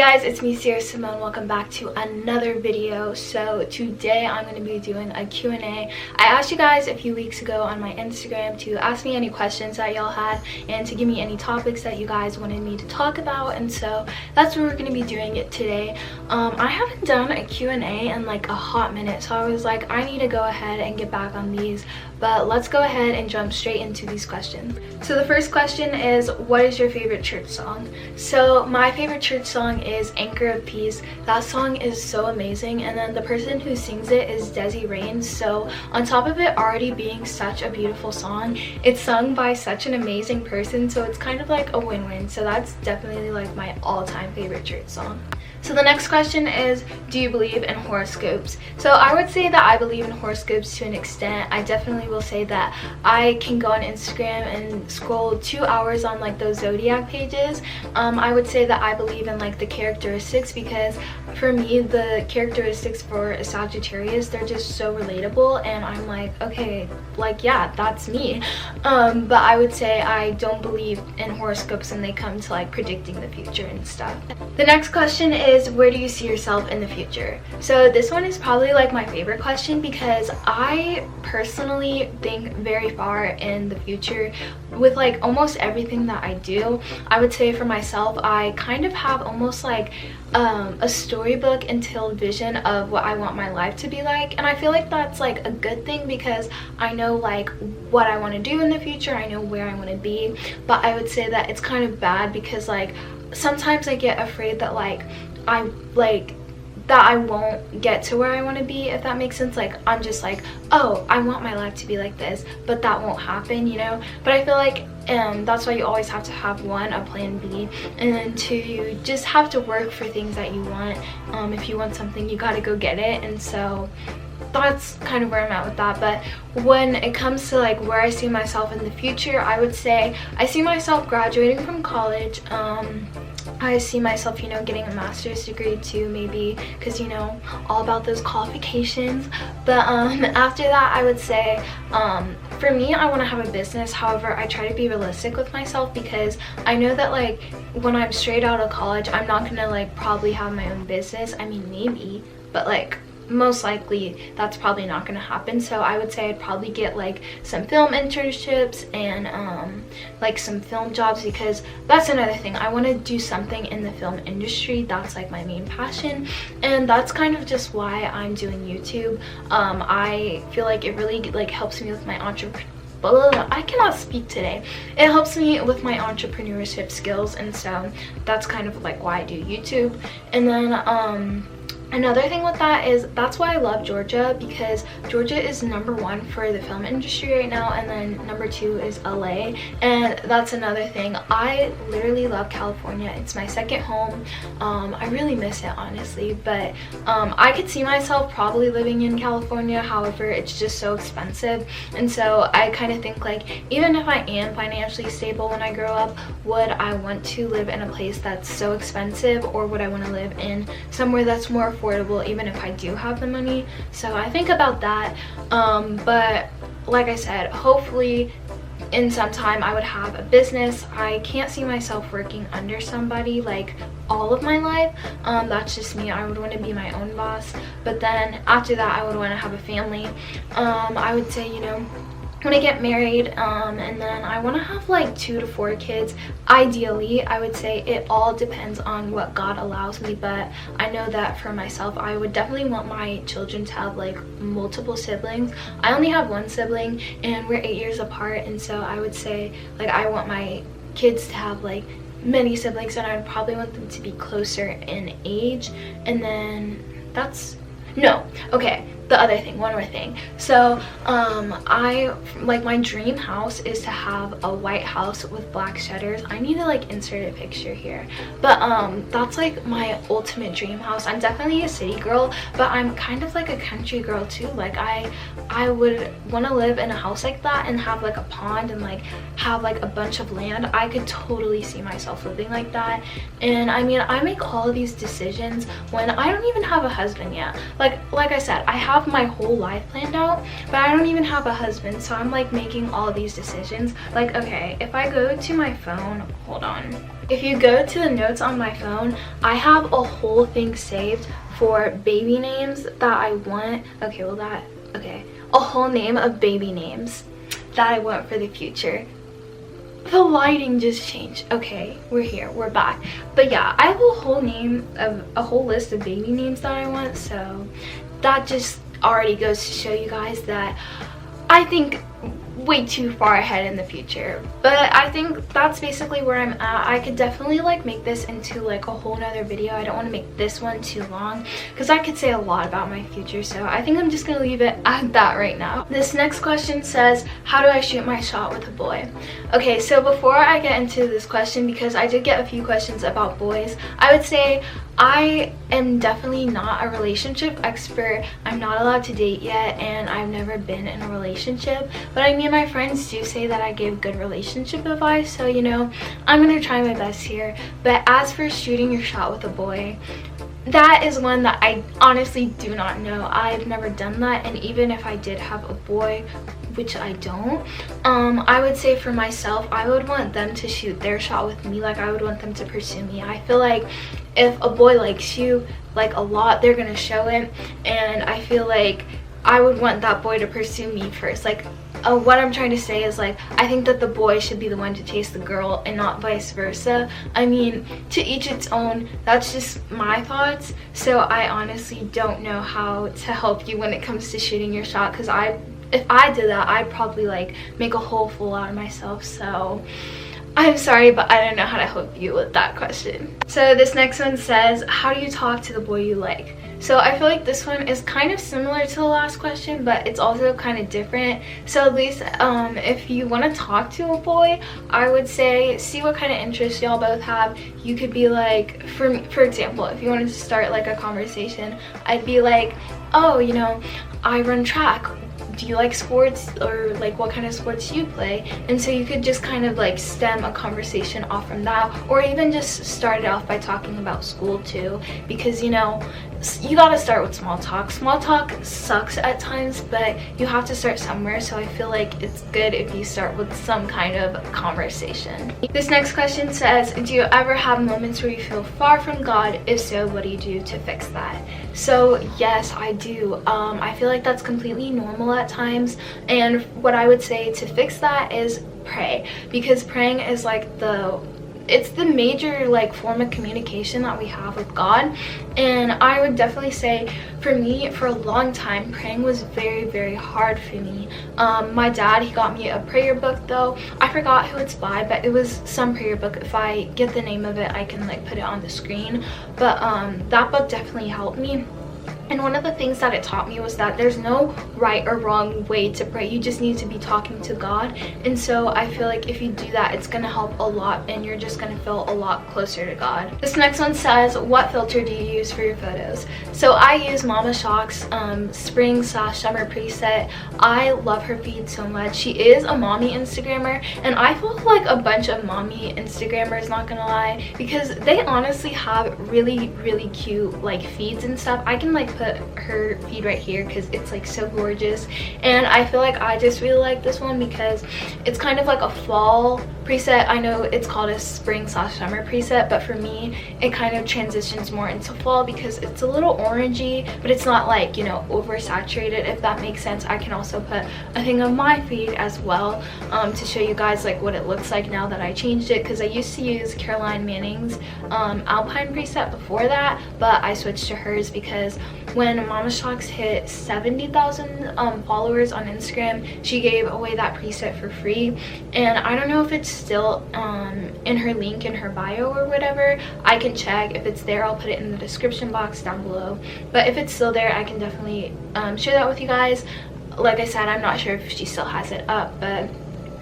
guys, it's me, Simone. Welcome back to another video. So today I'm going to be doing a Q&A. I asked you guys a few weeks ago on my Instagram to ask me any questions that y'all had and to give me any topics that you guys wanted me to talk about, and so that's what we're going to be doing it today. I haven't done a Q&A in like a hot minute, so I was like, I need to go ahead and get back on these. But let's go ahead and jump straight into these questions. So the first question is, what is your favorite church song? So my favorite church song is Anchor of Peace. That song is so amazing, and then the person who sings it is Desi Raines. So on top of it already being such a beautiful song, it's sung by such an amazing person, so it's kind of like a win-win. So that's definitely like my all-time favorite church song. So the next question is, do you believe in horoscopes? So I would say that I believe in horoscopes to an extent. I definitely will say that I can go on Instagram and scroll 2 hours on like those zodiac pages. I would say that I believe in like the characteristics, because for me the characteristics for a Sagittarius, they're just so relatable, and I'm like, okay, like yeah, that's me. But I would say I don't believe in horoscopes when they come to like predicting the future and stuff. The next question is, where do you see yourself in the future? So this one is probably like my favorite question, because I personally think very far in the future with like almost everything that I do. I would say for myself, I kind of have almost like a storybook until vision of what I want my life to be like, and I feel like that's like a good thing, because I know like what I want to do in the future, I know where I want to be. But I would say that it's kind of bad, because like sometimes I get afraid that I won't get to where I want to be, if that makes sense. Like I'm just like, oh, I want my life to be like this, but that won't happen, you know. But I feel like that's why you always have to have one, a plan B, and then two, you just have to work for things that you want. If you want something, you got to go get it. And so that's kind of where I'm at with that. But when it comes to like where I see myself in the future, I would say I see myself graduating from college. I see myself, you know, getting a master's degree too, maybe, because, you know, all about those qualifications. But after that, I would say for me, I want to have a business. However, I try to be realistic with myself, because I know that like when I'm straight out of college, I'm not gonna like probably have my own business. I mean, maybe, but like most likely that's probably not going to happen. So I would say I'd probably get like some film internships and like some film jobs, because that's another thing. I want to do something in the film industry. That's like my main passion, and that's kind of just why I'm doing YouTube. I feel like it really like helps me with my I cannot speak today. It helps me with my entrepreneurship skills, and so that's kind of like why I do YouTube. And then another thing with that is, that's why I love Georgia, because Georgia is #1 for the film industry right now, and then #2 is LA. And that's another thing. I literally love California. It's my second home. I really miss it, honestly, but I could see myself probably living in California. However, it's just so expensive, and so I kind of think like, even if I am financially stable when I grow up, would I want to live in a place that's so expensive, or would I want to live in somewhere that's more affordable, even if I do have the money? So I think about that. But like I said, hopefully in some time I would have a business. I can't see myself working under somebody like all of my life. That's just me. I would want to be my own boss. But then after that, I would want to have a family. I would say, you know, when I get married, and then I want to have like 2 to 4 kids. Ideally, I would say it all depends on what God allows me, but I know that for myself, I would definitely want my children to have like multiple siblings. I only have 1 sibling, and we're 8 years apart, and so I would say like I want my kids to have like many siblings, and I would probably want them to be closer in age. And then that's the other thing, one more thing. So I like, my dream house is to have a white house with black shutters. I need to like insert a picture here, but that's like my ultimate dream house. I'm definitely a city girl, but I'm kind of like a country girl too. Like I would want to live in a house like that and have like a pond and like have like a bunch of land. I could totally see myself living like that. And I mean, I make all of these decisions when I don't even have a husband yet. Like I said, I have have my whole life planned out, but I don't even have a husband, so I'm like making all of these decisions. Like, okay, if I go to my phone, hold on. If you go to the notes on my phone, I have a whole thing saved for baby names that I want. Okay, well a whole name of baby names that I want for the future. The lighting just changed. Okay, we're here, we're back. But yeah, I have a whole list of baby names that I want, so that just already goes to show you guys that I think way too far ahead in the future. But I think that's basically where I'm at. I could definitely like make this into like a whole nother video. I don't want to make this one too long because I could say a lot about my future, so I think I'm just gonna leave it at that right now. This next question says, how do I shoot my shot with a boy? Okay, so before I get into this question, because I did get a few questions about boys, I would say I am definitely not a relationship expert. I'm not allowed to date yet, and I've never been in a relationship, but I mean, my friends do say that I give good relationship advice, so you know, I'm gonna try my best here. But as for shooting your shot with a boy, that is one that I honestly do not know. I've never done that, and even if I did have a boy, which I don't, I would say for myself, I would want them to shoot their shot with me. Like, I would want them to pursue me. I feel like if a boy likes you like a lot, they're gonna show it, and I feel like I would want that boy to pursue me first. Like, what I'm trying to say is, like, I think that the boy should be the one to chase the girl and not vice versa. I mean, to each its own. That's just my thoughts. So I honestly don't know how to help you when it comes to shooting your shot, because if I did that, I'd probably like make a whole fool out of myself. So I'm sorry, but I don't know how to help you with that question. So this next one says, how do you talk to the boy you like? So I feel like this one is kind of similar to the last question, but it's also kind of different. So at least if you want to talk to a boy, I would say see what kind of interests y'all both have. You could be like, for example, if you wanted to start like a conversation, I'd be like, oh, you know, I run track. Do you like sports, or like what kind of sports do you play? And so you could just kind of like stem a conversation off from that, or even just start it off by talking about school too, because you know, you gotta start with small talk. Small talk sucks at times, but you have to start somewhere, so I feel like it's good if you start with some kind of conversation. This next question says, do you ever have moments where you feel far from God? If so, what do you do to fix that? So yes, I do. I feel like that's completely normal at times, and what I would say to fix that is pray, because praying is like it's the major like form of communication that we have with God. And I would definitely say for me, for a long time, praying was very, very hard for me. My dad, he got me a prayer book though. I forgot who it's by, but it was some prayer book. If I get the name of it, I can like put it on the screen. But that book definitely helped me. And one of the things that it taught me was that there's no right or wrong way to pray. You just need to be talking to God. And so I feel like if you do that, it's going to help a lot, and you're just going to feel a lot closer to God. This next one says, what filter do you use for your photos? So I use Mama Shock's spring/summer preset. I love her feed so much. She is a mommy Instagrammer, and I feel like a bunch of mommy Instagrammers, not gonna lie, because they honestly have really, really cute like feeds and stuff. I can like put her feed right here because it's like so gorgeous, and I feel like I just really like this one because it's kind of like a fall preset. I know it's called a spring/summer preset, but for me it kind of transitions more into fall because it's a little orangey, but it's not like, you know, oversaturated, if that makes sense. I can also put a thing on my feed as well to show you guys like what it looks like now that I changed it, because I used to use Caroline Manning's Alpine preset before that, but I switched to hers because when Mama Shocks hit 70,000 followers on Instagram, she gave away that preset for free. And I don't know if it's still in her link in her bio or whatever. I can check. If it's there, I'll put it in the description box down below. But if it's still there, I can definitely share that with you guys. Like I said, I'm not sure if she still has it up, but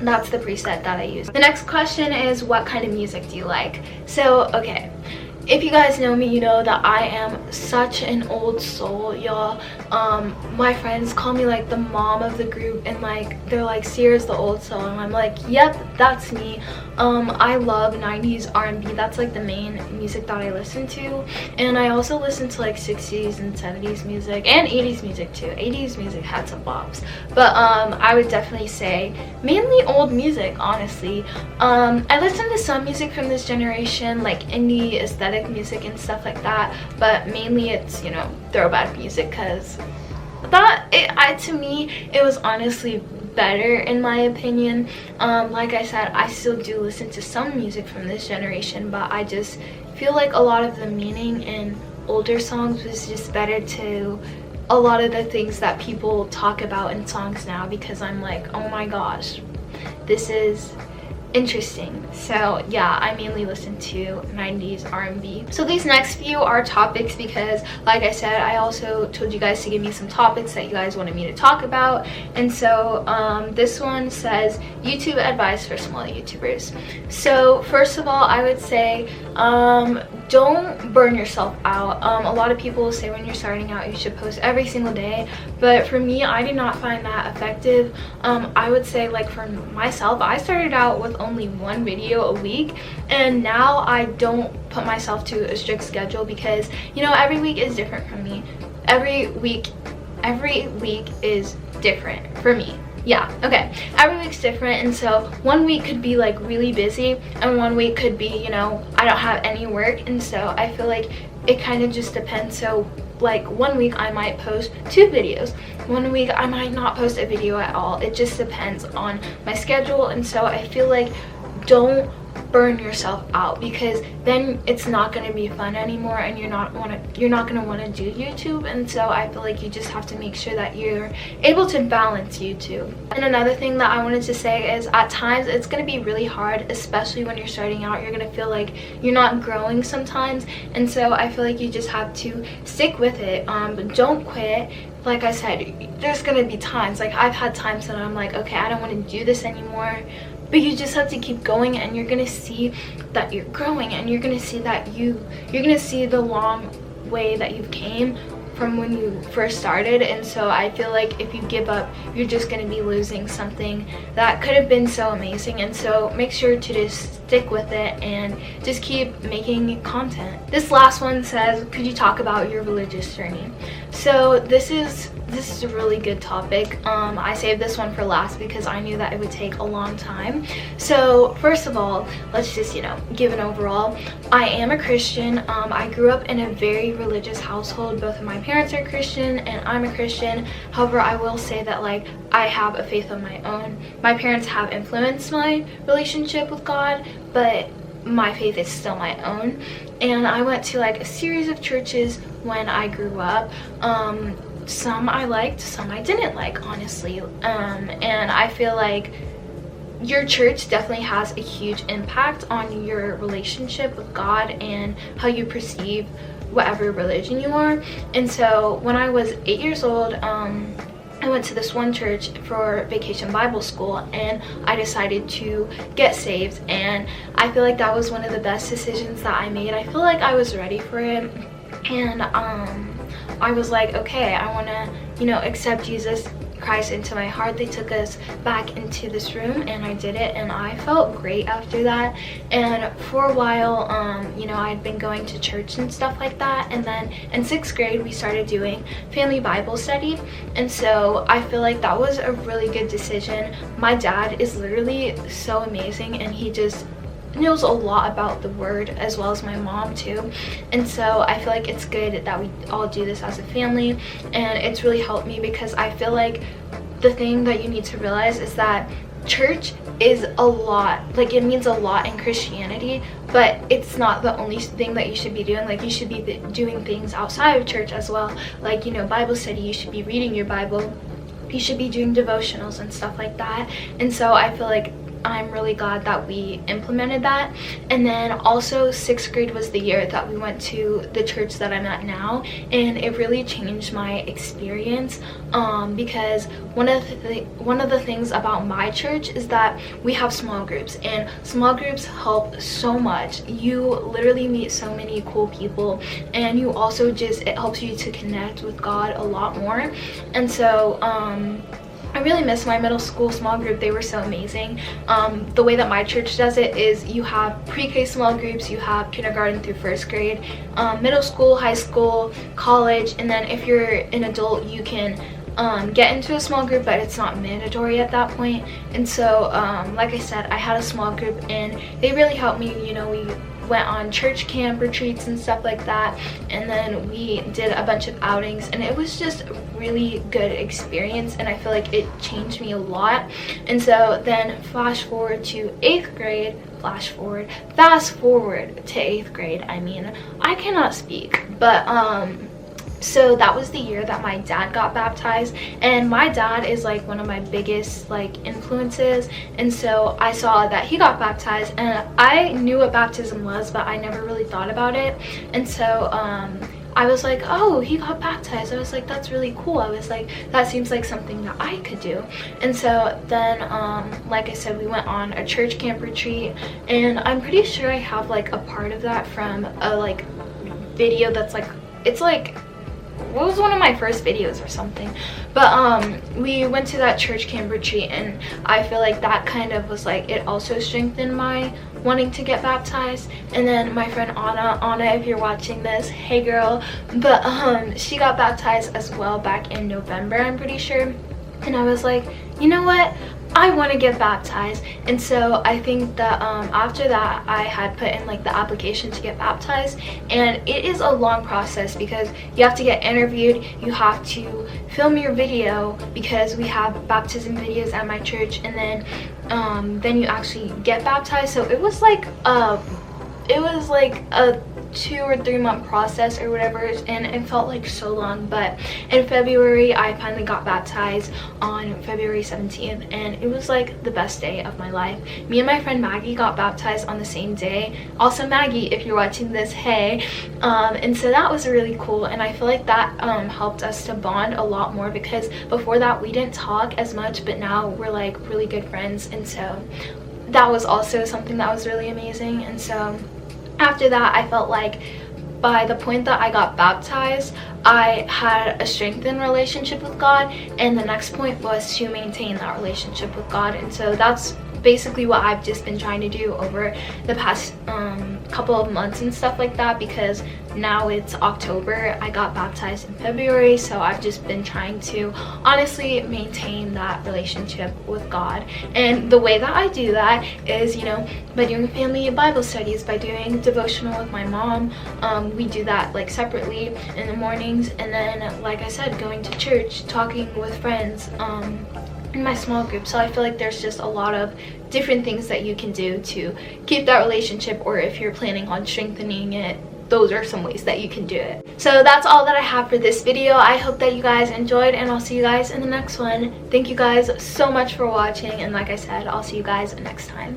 that's the preset that I use. The next question is, what kind of music do you like? So, okay. If you guys know me, you know that I am such an old soul, y'all. My friends call me like the mom of the group, and like they're like, Sierra's the old soul, and I'm like, yep, that's me. I love 90s R&B. That's like the main music that I listen to, and I also listen to like 60s and 70s music and 80s music too. 80s music had some bops, but I would definitely say mainly old music, honestly. I listen to some music from this generation, like indie aesthetic music and stuff like that, but mainly it's, you know, throwback music, because to me it was honestly better in my opinion. Like I said, I still do listen to some music from this generation, but I just feel like a lot of the meaning in older songs was just better to a lot of the things that people talk about in songs now, because I'm like, oh my gosh, this is interesting. So yeah, I mainly listen to 90s R&B. So these next few are topics because, like I said, I also told you guys to give me some topics that you guys wanted me to talk about. And so this one says YouTube advice for small YouTubers. So first of all, I would say don't burn yourself out. A lot of people say when you're starting out you should post every single day, but for me, I did not find that effective. I would say, like, for myself, I started out with only one video a week, and now I don't put myself to a strict schedule because, you know, every week is different for me. Every week is different for me. Yeah, okay, every week's different, and so one week could be like really busy, and one week could be, you know, I don't have any work, and so I feel like it kind of just depends. So like one week I might post 2 videos, one week I might not post a video at all. It just depends on my schedule, and so I feel like don't burn yourself out, because then it's not going to be fun anymore, and you're not going to want to do YouTube. And so I feel like you just have to make sure that you're able to balance YouTube. And another thing that I wanted to say is, at times it's going to be really hard, especially when you're starting out. You're going to feel like you're not growing sometimes, and so I feel like you just have to stick with it. But don't quit. Like I said, there's going to be times, like I've had times that I'm like, okay, I don't want to do this anymore. But you just have to keep going, and you're gonna see that you're growing, and you're gonna see that you're gonna see the long way that you've came from when you first started. And so I feel like if you give up, you're just gonna be losing something that could have been so amazing. And so make sure to just stick with it and just keep making content. This last one says, could you talk about your religious journey? So this is a really good topic. I saved this one for last because I knew that it would take a long time. So first of all, let's just, you know, give an overall. I am a Christian. I grew up in a very religious household. Both of my parents are Christian and I'm a Christian. However, I will say that, like, I have a faith of my own. My parents have influenced my relationship with God, but my faith is still my own. And I went to like a series of churches when I grew up. Some I liked, some I didn't like, honestly. And I feel like your church definitely has a huge impact on your relationship with God and how you perceive whatever religion you are. And so when I was 8 years old, I went to this one church for vacation Bible school, and I decided to get saved, and I feel like that was one of the best decisions that I made. I feel like I was ready for it, and I was like, okay, I want to, you know, accept Jesus Christ into my heart. They took us back into this room, and I did it, and I felt great after that. And for a while, you know, I'd been going to church and stuff like that, and then in 6th grade we started doing family Bible study, and so I feel like that was a really good decision. My dad is literally so amazing, and he just knows a lot about the word, as well as my mom too. And so I feel like it's good that we all do this as a family, and it's really helped me, because I feel like the thing that you need to realize is that church is a lot, like it means a lot in Christianity, but it's not the only thing that you should be doing. Like, you should be doing things outside of church as well, like, you know, Bible study. You should be reading your Bible, you should be doing devotionals and stuff like that. And so I feel like I'm really glad that we implemented that. And then also 6th grade was the year that we went to the church that I'm at now, and it really changed my experience, because one of the things about my church is that we have small groups, and small groups help so much. You literally meet so many cool people, and you also just, it helps you to connect with God a lot more. And so I really miss my middle school small group. They were so amazing. The way that my church does it is you have pre-K small groups, you have kindergarten through 1st grade, middle school, high school, college, and then if you're an adult you can get into a small group, but it's not mandatory at that point. And so like I said, I had a small group and they really helped me. You know, we went on church camp retreats and stuff like that, and then we did a bunch of outings, and it was just a really good experience, and I feel like it changed me a lot. And so then fast forward to 8th grade, fast forward to 8th grade, I mean, I cannot speak, but so that was the year that my dad got baptized, and my dad is like one of my biggest like influences. And so I saw that he got baptized, and I knew what baptism was, but I never really thought about it. And so I was like, oh, he got baptized. I was like, that's really cool. I was like, that seems like something that I could do. And so then like I said, we went on a church camp retreat, and I'm pretty sure I have like a part of that from a like video that's like, it's like, what was one of my first videos or something. But we went to that church camp retreat, and I feel like that kind of was like, it also strengthened my wanting to get baptized. And then my friend Anna, if you're watching this, hey girl, but she got baptized as well back in November, I'm pretty sure. And I was like, you know what, I want to get baptized. And so I think that after that I had put in like the application to get baptized, and it is a long process because you have to get interviewed, you have to film your video because we have baptism videos at my church, and then you actually get baptized. So it was like a 2 or 3 month process or whatever, and it felt like so long. But in February I finally got baptized on February 17th, and it was like the best day of my life. Me and my friend Maggie got baptized on the same day. Also, Maggie, if you're watching this, hey. And so that was really cool, and I feel like that helped us to bond a lot more, because before that we didn't talk as much, but now we're like really good friends. And so that was also something that was really amazing. And so after that, I felt like by the point that I got baptized, I had a strengthened relationship with God, and the next point was to maintain that relationship with God. And so that's basically what I've just been trying to do over the past couple of months and stuff like that, because now it's October. I got baptized in February, so I've just been trying to honestly maintain that relationship with God. And the way that I do that is, you know, by doing family Bible studies, by doing devotional with my mom. We do that like separately in the mornings, and then like I said, going to church, talking with friends in my small group. So I feel like there's just a lot of different things that you can do to keep that relationship, or if you're planning on strengthening it, those are some ways that you can do it. So that's all that I have for this video. I hope that you guys enjoyed, and I'll see you guys in the next one. Thank you guys so much for watching, and like I said, I'll see you guys next time.